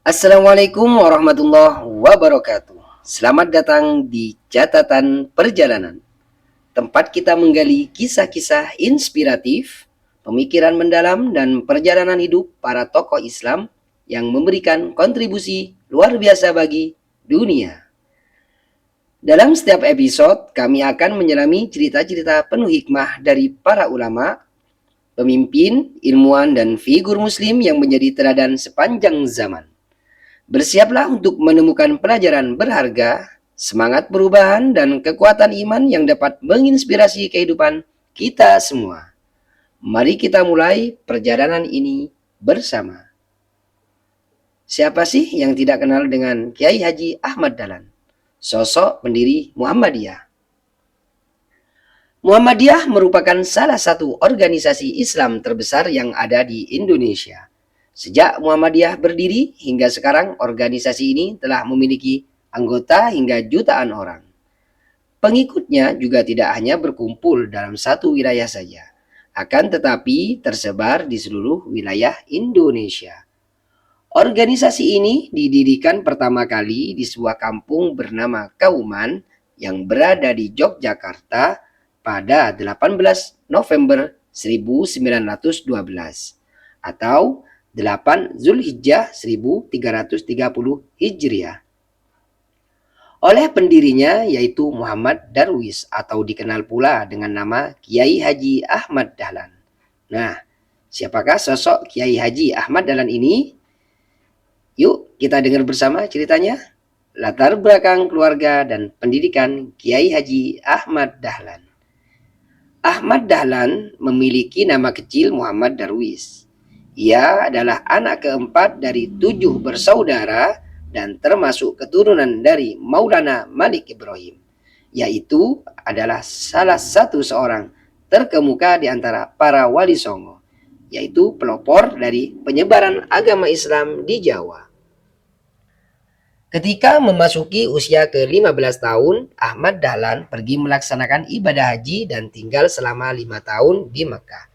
Assalamualaikum warahmatullahi wabarakatuh. Selamat datang di Catatan Perjalanan, tempat kita menggali kisah-kisah inspiratif, pemikiran mendalam, dan perjalanan hidup para tokoh Islam yang memberikan kontribusi luar biasa bagi dunia. Dalam setiap episode, kami akan menyelami cerita-cerita penuh hikmah dari para ulama, pemimpin, ilmuwan, dan figur muslim yang menjadi teladan sepanjang zaman. Bersiaplah untuk menemukan pelajaran berharga, semangat perubahan, dan kekuatan iman yang dapat menginspirasi kehidupan kita semua. Mari kita mulai perjalanan ini bersama. Siapa sih yang tidak kenal dengan Kiai Haji Ahmad Dahlan, sosok pendiri Muhammadiyah? Muhammadiyah merupakan salah satu organisasi Islam terbesar yang ada di Indonesia. Sejak Muhammadiyah berdiri hingga sekarang, organisasi ini telah memiliki anggota hingga jutaan orang. Pengikutnya juga tidak hanya berkumpul dalam satu wilayah saja, akan tetapi tersebar di seluruh wilayah Indonesia. Organisasi ini didirikan pertama kali di sebuah kampung bernama Kauman yang berada di Yogyakarta pada 18 November 1912 atau 8 Zulhijjah 1330 Hijriah oleh pendirinya yaitu Muhammad Darwis atau dikenal pula dengan nama Kiai Haji Ahmad Dahlan. Nah, siapakah sosok Kiai Haji Ahmad Dahlan ini? Yuk kita dengar bersama ceritanya. Latar belakang keluarga dan pendidikan Kiai Haji Ahmad Dahlan. Ahmad Dahlan memiliki nama kecil Muhammad Darwis. Ia adalah anak keempat dari 7 bersaudara dan termasuk keturunan dari Maulana Malik Ibrahim, yaitu adalah salah satu seorang terkemuka di antara para wali songo, yaitu pelopor dari penyebaran agama Islam di Jawa. Ketika memasuki usia ke-15 tahun, Ahmad Dahlan pergi melaksanakan ibadah haji dan tinggal selama 5 tahun di Mekah.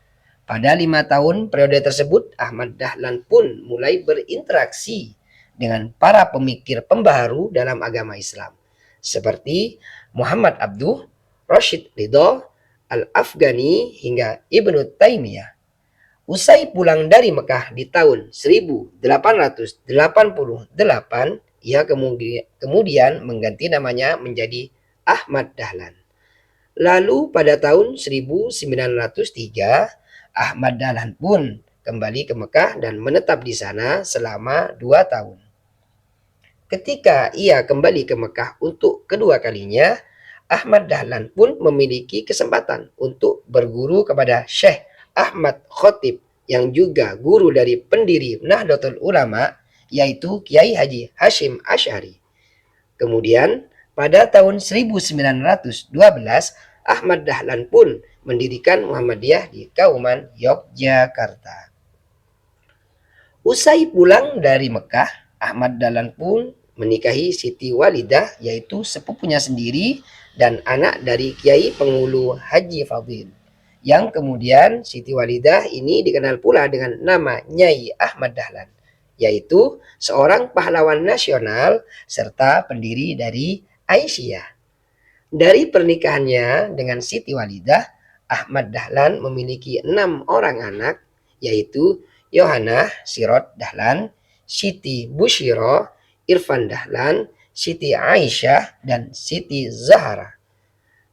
Pada 5 tahun periode tersebut, Ahmad Dahlan pun mulai berinteraksi dengan para pemikir pembaharu dalam agama Islam, seperti Muhammad Abduh, Rashid Ridho, Al-Afghani, hingga Ibnu Taimiyah. Usai pulang dari Mekah di tahun 1888, ia kemudian mengganti namanya menjadi Ahmad Dahlan. Lalu pada tahun 1903, Ahmad Dahlan pun kembali ke Mekah dan menetap di sana selama 2 tahun. Ketika ia kembali ke Mekah untuk kedua kalinya, Ahmad Dahlan pun memiliki kesempatan untuk berguru kepada Syekh Ahmad Khotib yang juga guru dari pendiri Nahdlatul Ulama, yaitu Kiai Haji Hashim Asy'ari. Kemudian pada tahun 1912, Ahmad Dahlan pun mendirikan Muhammadiyah di Kauman, Yogyakarta. Usai pulang dari Mekah, Ahmad Dahlan pun menikahi Siti Walidah, yaitu sepupunya sendiri dan anak dari Kiai Penghulu Haji Fadil. Yang kemudian Siti Walidah ini dikenal pula dengan nama Nyai Ahmad Dahlan, yaitu seorang pahlawan nasional serta pendiri dari Aisyah. Dari pernikahannya dengan Siti Walidah, Ahmad Dahlan memiliki 6 orang anak, yaitu Yohana Sirot Dahlan, Siti Bushiro, Irfan Dahlan, Siti Aisyah, dan Siti Zahra.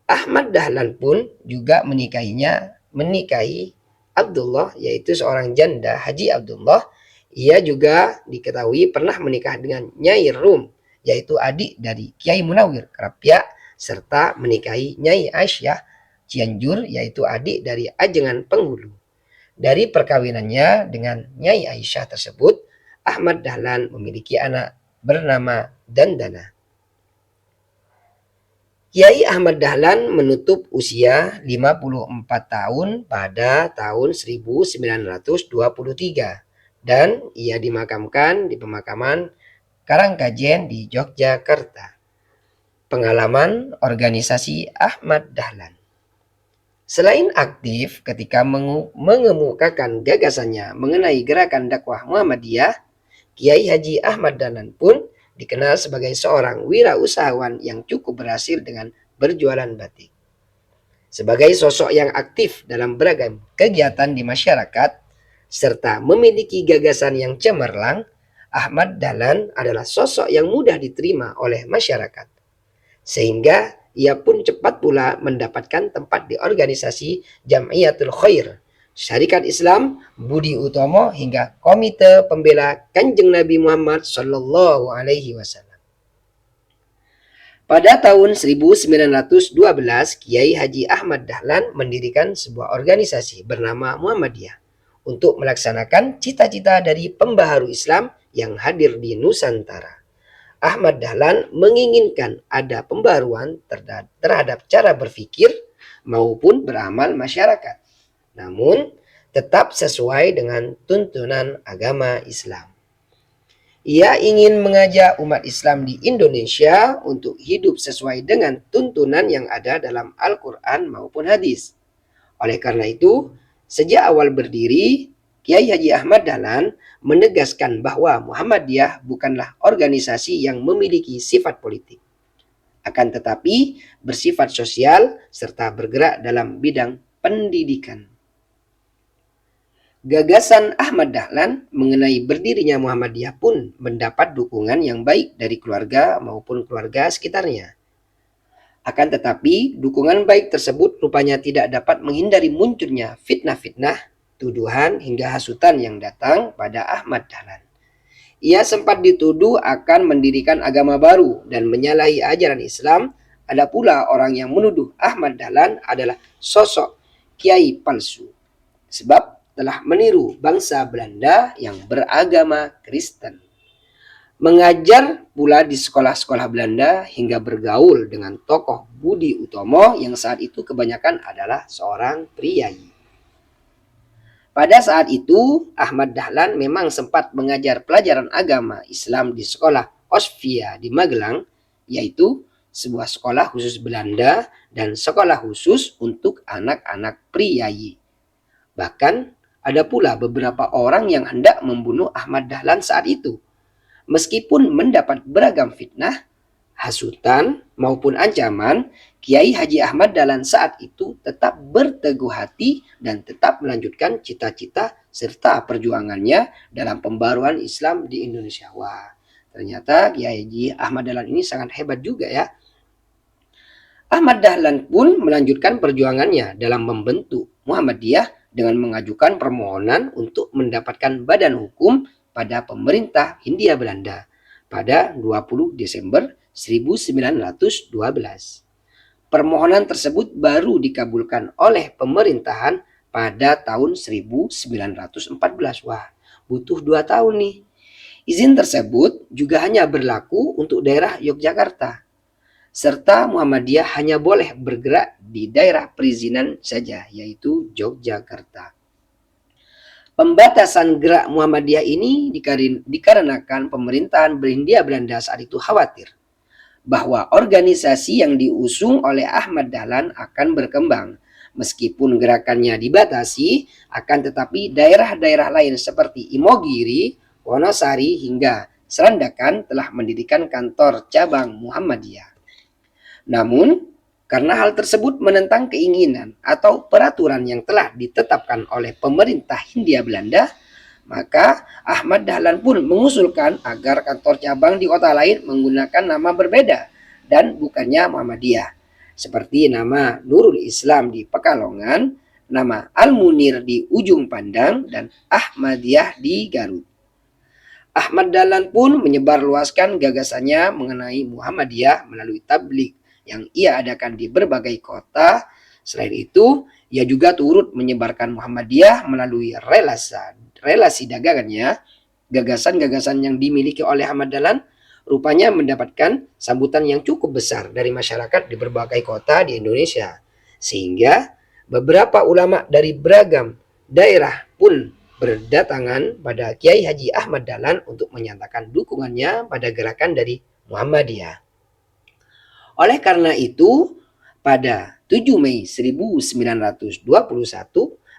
Ahmad Dahlan pun juga menikahi Abdullah, yaitu seorang janda Haji Abdullah. Ia juga diketahui pernah menikah dengan Nyai Rum, yaitu adik dari Kiai Munawir Krapyak, serta menikahi Nyai Aisyah Cianjur, yaitu adik dari Ajengan Penghulu. Dari perkawinannya dengan Nyai Aisyah tersebut, Ahmad Dahlan memiliki anak bernama Dandana. Kiai Ahmad Dahlan menutup usia 54 tahun pada tahun 1923 dan ia dimakamkan di pemakaman Karangkajen di Yogyakarta. Pengalaman organisasi Ahmad Dahlan. Selain aktif ketika mengemukakan gagasannya mengenai gerakan dakwah Muhammadiyah, Kiai Haji Ahmad Dahlan pun dikenal sebagai seorang wirausahawan yang cukup berhasil dengan berjualan batik. Sebagai sosok yang aktif dalam beragam kegiatan di masyarakat, serta memiliki gagasan yang cemerlang, Ahmad Dahlan adalah sosok yang mudah diterima oleh masyarakat. Sehingga ia pun cepat pula mendapatkan tempat di organisasi Jamiyatul Khair, Syarikat Islam Budi Utomo hingga Komite Pembela Kanjeng Nabi Muhammad Sallallahu Alaihi Wasallam. Pada tahun 1912, Kiai Haji Ahmad Dahlan mendirikan sebuah organisasi bernama Muhammadiyah untuk melaksanakan cita-cita dari pembaharu Islam yang hadir di Nusantara. Ahmad Dahlan menginginkan ada pembaruan terhadap cara berpikir maupun beramal masyarakat, namun tetap sesuai dengan tuntunan agama Islam. Ia ingin mengajak umat Islam di Indonesia untuk hidup sesuai dengan tuntunan yang ada dalam Al-Quran maupun hadis. Oleh karena itu, sejak awal berdiri, Kiai Haji Ahmad Dahlan menegaskan bahwa Muhammadiyah bukanlah organisasi yang memiliki sifat politik, akan tetapi bersifat sosial serta bergerak dalam bidang pendidikan. Gagasan Ahmad Dahlan mengenai berdirinya Muhammadiyah pun mendapat dukungan yang baik dari keluarga maupun keluarga sekitarnya. Akan tetapi, dukungan baik tersebut rupanya tidak dapat menghindari munculnya fitnah-fitnah, tuduhan hingga hasutan yang datang pada Ahmad Dahlan. Ia sempat dituduh akan mendirikan agama baru dan menyalahi ajaran Islam. Ada pula orang yang menuduh Ahmad Dahlan adalah sosok kiai palsu, sebab telah meniru bangsa Belanda yang beragama Kristen. Mengajar pula di sekolah-sekolah Belanda hingga bergaul dengan tokoh Budi Utomo yang saat itu kebanyakan adalah seorang priai. Pada saat itu, Ahmad Dahlan memang sempat mengajar pelajaran agama Islam di sekolah Osvia di Magelang, yaitu sebuah sekolah khusus Belanda dan sekolah khusus untuk anak-anak priai. Bahkan ada pula beberapa orang yang hendak membunuh Ahmad Dahlan saat itu. Meskipun mendapat beragam fitnah, hasutan maupun ancaman, Kiai Haji Ahmad Dahlan saat itu tetap berteguh hati dan tetap melanjutkan cita-cita serta perjuangannya dalam pembaruan Islam di Indonesia. Wah, ternyata Kiai Haji Ahmad Dahlan ini sangat hebat juga ya. Ahmad Dahlan pun melanjutkan perjuangannya dalam membentuk Muhammadiyah dengan mengajukan permohonan untuk mendapatkan badan hukum pada pemerintah Hindia Belanda pada 20 Desember 1912. Permohonan tersebut baru dikabulkan oleh pemerintahan pada tahun 1914. Wah, butuh 2 tahun nih. Izin tersebut juga hanya berlaku untuk daerah Yogyakarta, serta Muhammadiyah hanya boleh bergerak di daerah perizinan saja, yaitu Yogyakarta. Pembatasan gerak Muhammadiyah ini dikarenakan pemerintahan Hindia Belanda saat itu khawatir bahwa organisasi yang diusung oleh Ahmad Dahlan akan berkembang. Meskipun gerakannya dibatasi, akan tetapi daerah-daerah lain seperti Imogiri, Wonosari hingga Serandakan telah mendirikan kantor cabang Muhammadiyah. Namun, karena hal tersebut menentang keinginan atau peraturan yang telah ditetapkan oleh pemerintah Hindia Belanda, maka Ahmad Dahlan pun mengusulkan agar kantor cabang di kota lain menggunakan nama berbeda dan bukannya Muhammadiyah, seperti nama Nurul Islam di Pekalongan, nama Al-Munir di Ujung Pandang, dan Ahmadiyah di Garut. Ahmad Dahlan pun menyebarluaskan gagasannya mengenai Muhammadiyah melalui tabligh yang ia adakan di berbagai kota. Selain itu, ia juga turut menyebarkan Muhammadiyah melalui relasi dagangannya. Gagasan-gagasan yang dimiliki oleh Ahmad Dahlan rupanya mendapatkan sambutan yang cukup besar dari masyarakat di berbagai kota di Indonesia. Sehingga beberapa ulama dari beragam daerah pun berdatangan pada Kiai Haji Ahmad Dahlan untuk menyatakan dukungannya pada gerakan dari Muhammadiyah. Oleh karena itu, pada 7 Mei 1921,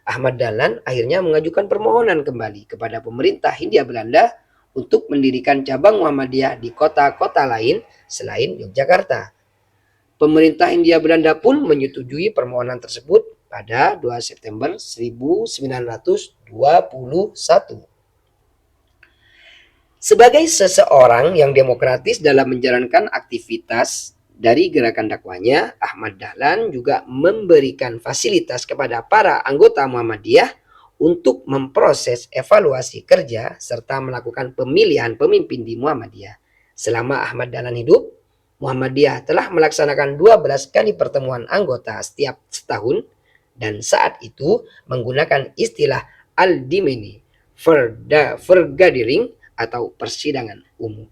Ahmad Dahlan akhirnya mengajukan permohonan kembali kepada pemerintah Hindia Belanda untuk mendirikan cabang Muhammadiyah di kota-kota lain selain Yogyakarta. Pemerintah Hindia Belanda pun menyetujui permohonan tersebut pada 2 September 1921. Sebagai seseorang yang demokratis dalam menjalankan aktivitas dari gerakan dakwahnya, Ahmad Dahlan juga memberikan fasilitas kepada para anggota Muhammadiyah untuk memproses evaluasi kerja serta melakukan pemilihan pemimpin di Muhammadiyah. Selama Ahmad Dahlan hidup, Muhammadiyah telah melaksanakan 12 kali pertemuan anggota setiap setahun dan saat itu menggunakan istilah Al-Dimini, Vergadering atau persidangan umum.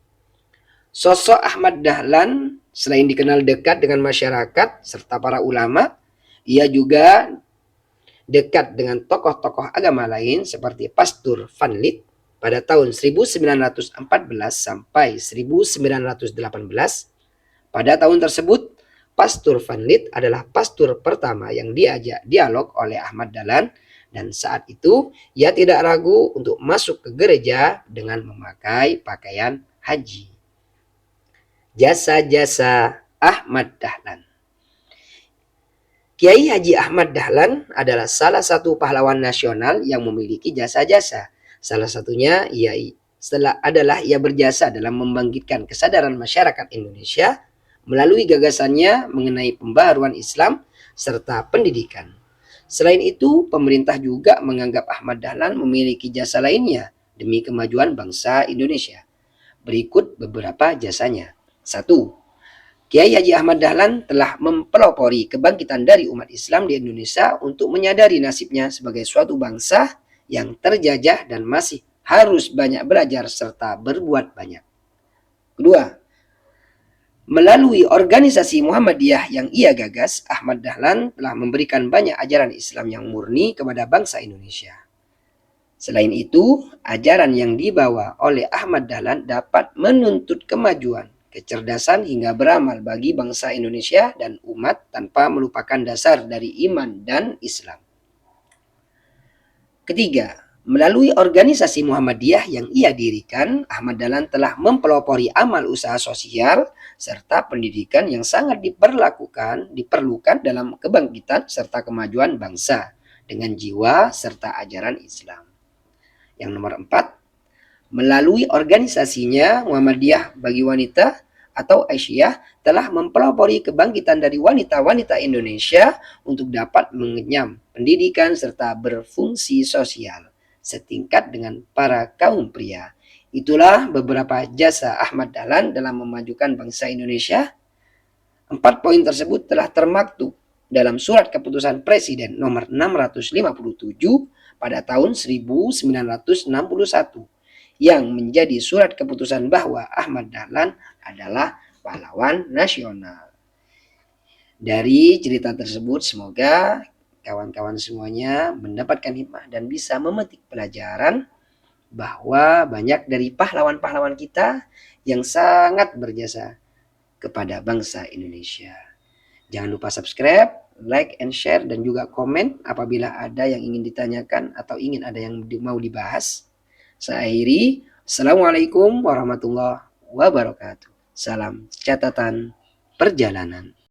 Sosok Ahmad Dahlan selain dikenal dekat dengan masyarakat serta para ulama, ia juga dekat dengan tokoh-tokoh agama lain seperti Pastor Van Lith pada tahun 1914 sampai 1918. Pada tahun tersebut, Pastor Van Lith adalah pastor pertama yang diajak dialog oleh Ahmad Dahlan dan saat itu ia tidak ragu untuk masuk ke gereja dengan memakai pakaian haji. Jasa-jasa Ahmad Dahlan. Kiai Haji Ahmad Dahlan adalah salah satu pahlawan nasional yang memiliki jasa-jasa. Salah satunya ia berjasa dalam membangkitkan kesadaran masyarakat Indonesia melalui gagasannya mengenai pembaharuan Islam serta pendidikan. Selain itu, pemerintah juga menganggap Ahmad Dahlan memiliki jasa lainnya demi kemajuan bangsa Indonesia. Berikut beberapa jasanya. 1. Kiai Haji Ahmad Dahlan telah mempelopori kebangkitan dari umat Islam di Indonesia untuk menyadari nasibnya sebagai suatu bangsa yang terjajah dan masih harus banyak belajar serta berbuat banyak. Kedua, melalui organisasi Muhammadiyah yang ia gagas, Ahmad Dahlan telah memberikan banyak ajaran Islam yang murni kepada bangsa Indonesia. Selain itu, ajaran yang dibawa oleh Ahmad Dahlan dapat menuntut kemajuan, kecerdasan hingga beramal bagi bangsa Indonesia dan umat tanpa melupakan dasar dari iman dan Islam. Ketiga, melalui organisasi Muhammadiyah yang ia dirikan, Ahmad Dahlan telah mempelopori amal usaha sosial serta pendidikan yang sangat diperlukan dalam kebangkitan serta kemajuan bangsa dengan jiwa serta ajaran Islam. Yang nomor 4, melalui organisasinya Muhammadiyah bagi wanita atau Aisyah telah mempelopori kebangkitan dari wanita-wanita Indonesia untuk dapat mengenyam pendidikan serta berfungsi sosial setingkat dengan para kaum pria. Itulah beberapa jasa Ahmad Dahlan dalam memajukan bangsa Indonesia. 4 poin tersebut telah termaktub dalam surat keputusan Presiden nomor 657 pada tahun 1961 yang menjadi surat keputusan bahwa Ahmad Dahlan adalah pahlawan nasional. Dari cerita tersebut semoga kawan-kawan semuanya mendapatkan hikmah dan bisa memetik pelajaran bahwa banyak dari pahlawan-pahlawan kita yang sangat berjasa kepada bangsa Indonesia. Jangan lupa subscribe, like, and share, dan juga komen apabila ada yang ingin ditanyakan atau ingin ada yang mau dibahas. Saya akhiri. Assalamualaikum warahmatullahi wabarakatuh. Salam catatan perjalanan.